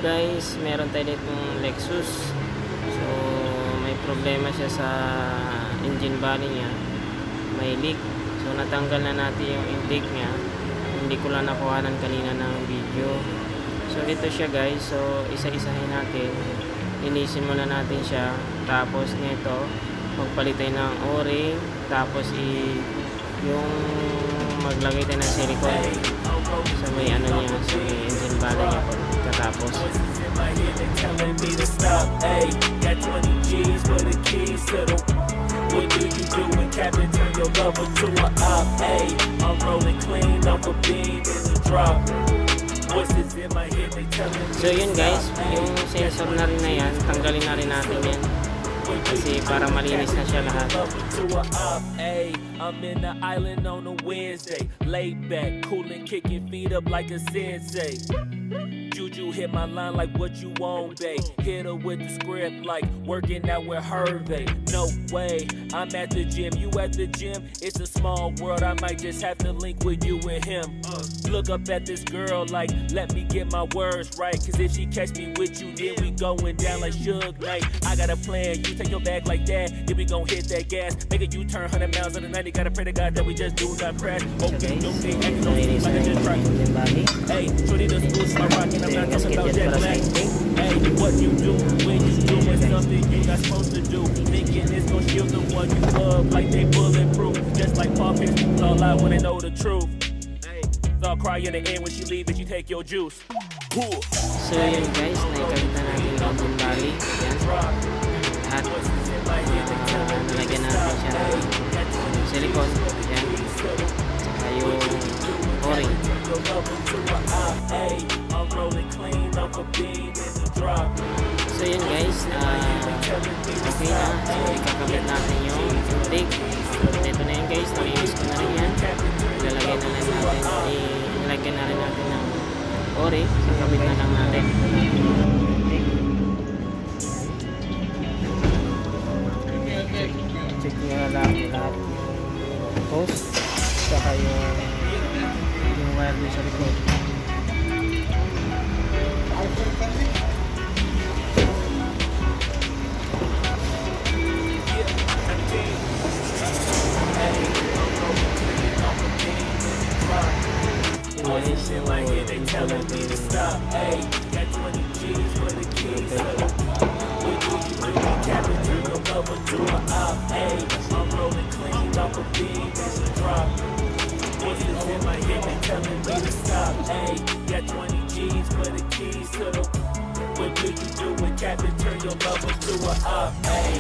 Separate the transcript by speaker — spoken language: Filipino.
Speaker 1: guys, meron tayo ditong Lexus. So may problema siya sa engine body niya, may leak. So natanggal na natin yung intake niya. Hindi ko lang nakuhanan kanina ng video. So ito siya guys. So isa-isahin natin, linisin muna natin siya. Tapos nito magpalit tayo ng o-ring. Tapos yung maglagay tayo ng silicone sa may ano niya, sa may engine body niya katapos.
Speaker 2: What do you do when Captain turn your lover to a op? Ay, I'm rolling clean off a beam in the drop. Voices in my head, they telling me.
Speaker 1: So yun guys, yung sensor na rin na yan, tanggalin na rin natin yan. Kasi para malinis na siya lahat.
Speaker 2: I'm in the island on a Wednesday, laid back, coolin', kicking feet up like a sensei. Juju hit my line like what you want, babe. Hit her with the script like working out with Hervey. No way, I'm at the gym, you at the gym. It's a small world, I might just have to link with you and him. Look up at this girl like, let me get my words right. Cause if she catch me with you, then we going down like Suge Knight. I got a plan, you take your bag like that, then we gon' hit that gas. Make a U-turn 100 miles on the 90, gotta pray to God that we just do not crash. Okay, okay, acting on me like I just tried. Hey, shorty the school's my rocket. I'm not talking about that black. Hey, what you do when you doing something you not supposed to do? Thinking it's gonna shield the one you love like they bulletproof. Just like puppets, all I wanna know the truth. Hey, I'll cry in the end when she leave and she take your juice.
Speaker 1: So yun guys, naikabit na natin yung engine body. Yan. At nalagyan natin siya ng silicone. Yan. Saka yung o-ring. So yun guys, okay na. So ikakabit natin yung intake. Ito na yun guys, nalinis ko na rin yan. Nilagyan na rin natin ng o-ring. Kakabit na lang natin. Check nyo na lang lahat. Hose. Saka yung wire dun sa likod.
Speaker 2: Voices in my head, they telling me to stop. Hey, got 20 G's for the keys. What do you do when Captain turn your lover to a op? Hey, I'm rolling clean off a beam in the drop. Voices in my head, they telling me to stop. Hey, got 20 G's for the keys to the. What do you do when Captain turn your lover to a op? Hey.